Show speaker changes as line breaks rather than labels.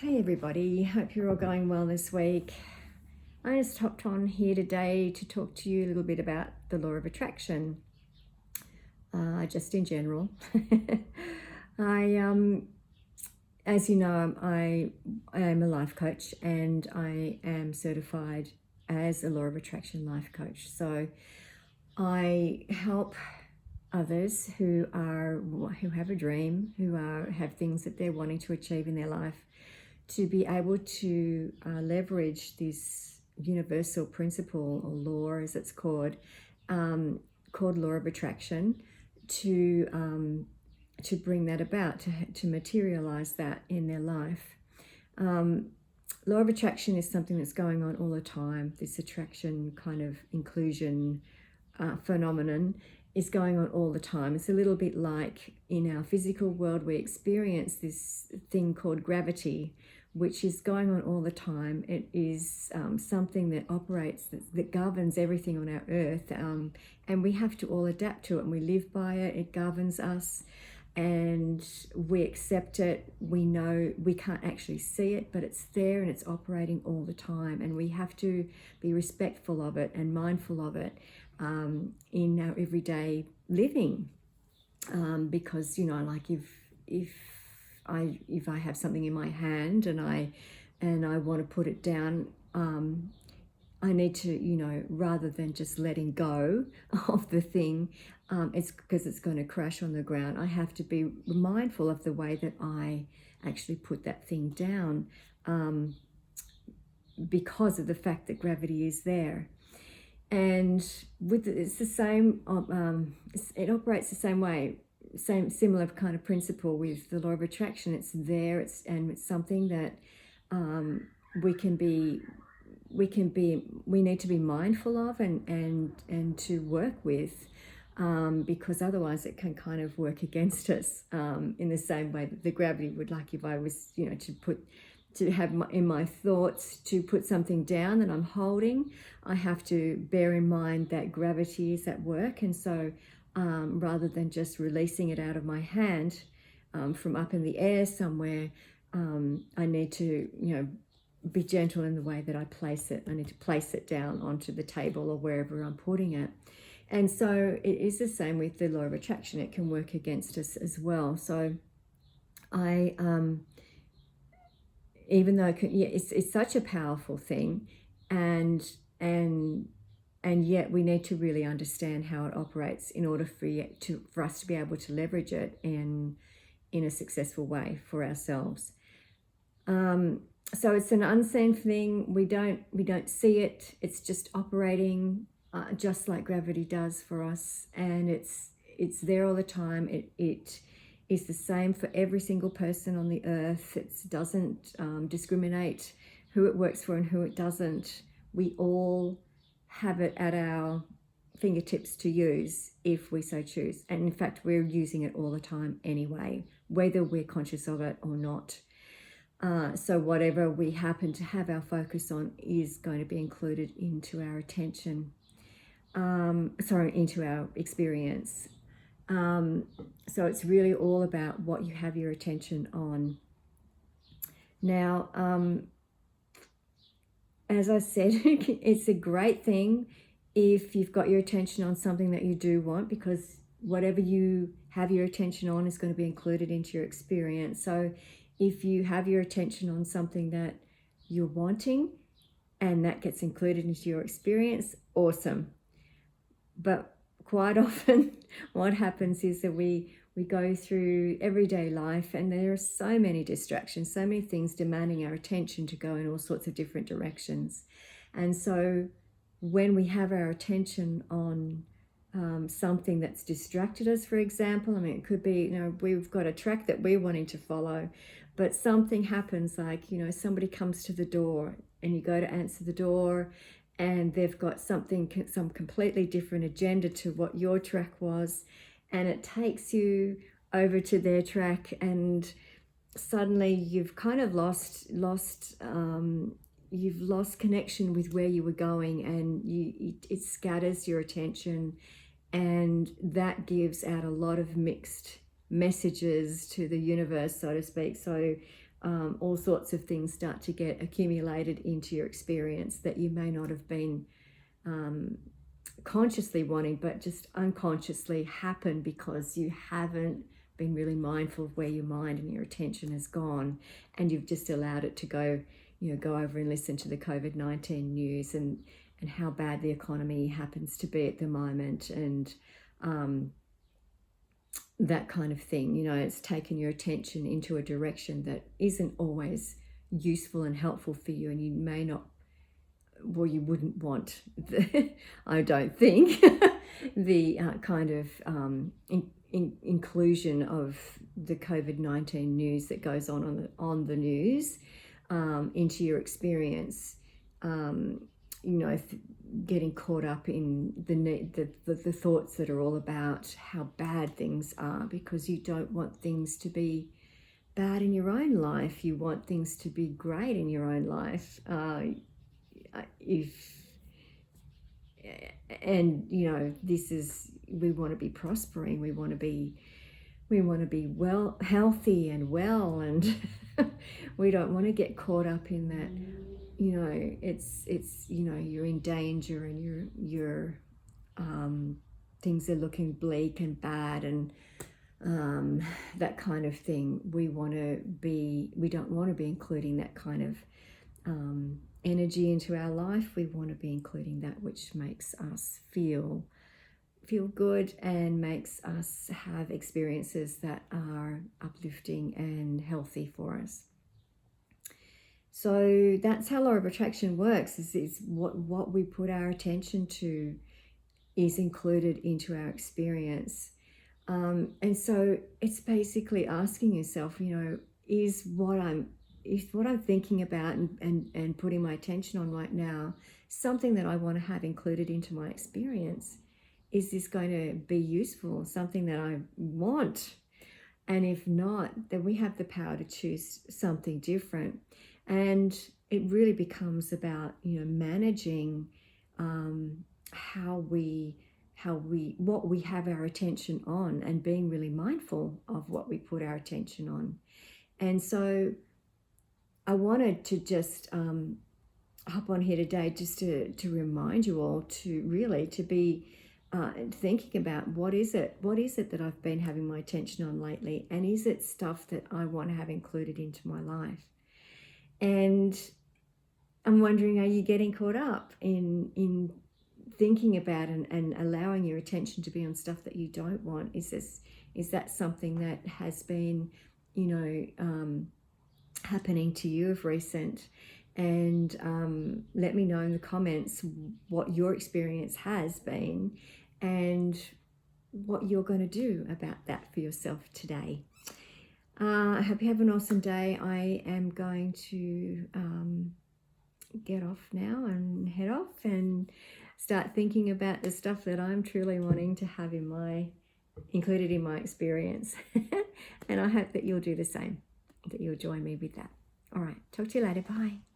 Hey everybody, hope you're all going well this week. I just hopped on here today to talk to you a little bit about the law of attraction, just in general. I, as you know, I am a life coach and I am certified as a law of attraction life coach. So I help others who have a dream, have things that they're wanting to achieve in their life, to be able to leverage this universal principle or law, as it's called law of attraction, to bring that about, to materialize that in their life. Law of attraction is something that's going on all the time. This attraction kind of inclusion phenomenon is going on all the time. It's a little bit like in our physical world, we experience this thing called gravity, which is going on all the time. It is something that operates, that governs everything on our earth, and we have to all adapt to it, and we live by it. It governs us, and we accept it. We know we can't actually see it, but it's there and it's operating all the time, and we have to be respectful of it and mindful of it in our everyday living, because like if I have something in my hand and I want to put it down, I need to, rather than just letting go of the thing, it's because it's going to crash on the ground. I have to be mindful of the way that I actually put that thing down, because of the fact that gravity is there. And it's the same. It operates the same way, similar kind of principle with the law of attraction. It's there. It's something that we need to be mindful of and to work with, because otherwise it can kind of work against us, in the same way that the gravity would. Like if I was, to have in my thoughts to put something down that I'm holding, I have to bear in mind that gravity is at work. And so rather than just releasing it out of my hand, from up in the air somewhere, I need to, be gentle in the way that I place it. I need to place it down onto the table or wherever I'm putting it. And so it is the same with the law of attraction. It can work against us as well. So even though it's such a powerful thing, and yet we need to really understand how it operates in order for us to be able to leverage it in a successful way for ourselves. So it's an unseen thing. We don't see it. It's just operating just like gravity does for us, and it's there all the time. It is the same for every single person on the earth. It doesn't discriminate who it works for and who it doesn't. We all have it at our fingertips to use if we so choose. And in fact, we're using it all the time anyway, whether we're conscious of it or not. So whatever we happen to have our focus on is going to be included into our attention, into our experience. So it's really all about what you have your attention on. Now, as I said, it's a great thing if you've got your attention on something that you do want, because whatever you have your attention on is going to be included into your experience. So if you have your attention on something that you're wanting and that gets included into your experience, awesome. But quite often what happens is that we go through everyday life and there are so many distractions, so many things demanding our attention to go in all sorts of different directions. And so when we have our attention on something that's distracted us, for example, it could be, we've got a track that we're wanting to follow, but something happens, like, somebody comes to the door and you go to answer the door and they've got some completely different agenda to what your track was, and it takes you over to their track, and suddenly you've kind of lost connection with where you were going, and it scatters your attention, and that gives out a lot of mixed messages to the universe, so to speak. So all sorts of things start to get accumulated into your experience that you may not have been consciously wanting, but just unconsciously happen because you haven't been really mindful of where your mind and your attention has gone, and you've just allowed it to go, go over and listen to the COVID-19 news and how bad the economy happens to be at the moment, and that kind of thing. It's taken your attention into a direction that isn't always useful and helpful for you, and you may not, well, you wouldn't want I don't think the kind of inclusion of the COVID-19 news that goes on the news into your experience. Getting caught up in the thoughts that are all about how bad things are, because you don't want things to be bad in your own life. You want things to be great in your own life. This is, we want to be prospering. We want to be well, healthy and well, and we don't want to get caught up in that. It's you're in danger, and you're things are looking bleak and bad, and that kind of thing. We don't want to be including that kind of energy into our life. We want to be including that which makes us feel good and makes us have experiences that are uplifting and healthy for us. So that's how law of attraction works, is what we put our attention to is included into our experience. And so it's basically asking yourself, is what I'm thinking about and putting my attention on right now something that I want to have included into my experience? Is this going to be useful, something that I want? And if not, then we have the power to choose something different. And it really becomes about, managing what we have our attention on, and being really mindful of what we put our attention on. And so I wanted to just hop on here today just to remind you all to be thinking about what is it that I've been having my attention on lately, and is it stuff that I want to have included into my life? And I'm wondering, are you getting caught up in thinking about and allowing your attention to be on stuff that you don't want? Is that something that has been happening to you of recent? And let me know in the comments what your experience has been and what you're going to do about that for yourself today. I hope you have an awesome day. I am going to get off now and head off and start thinking about the stuff that I'm truly wanting to have included in my experience. And I hope that you'll do the same, that you'll join me with that. All right, talk to you later. Bye.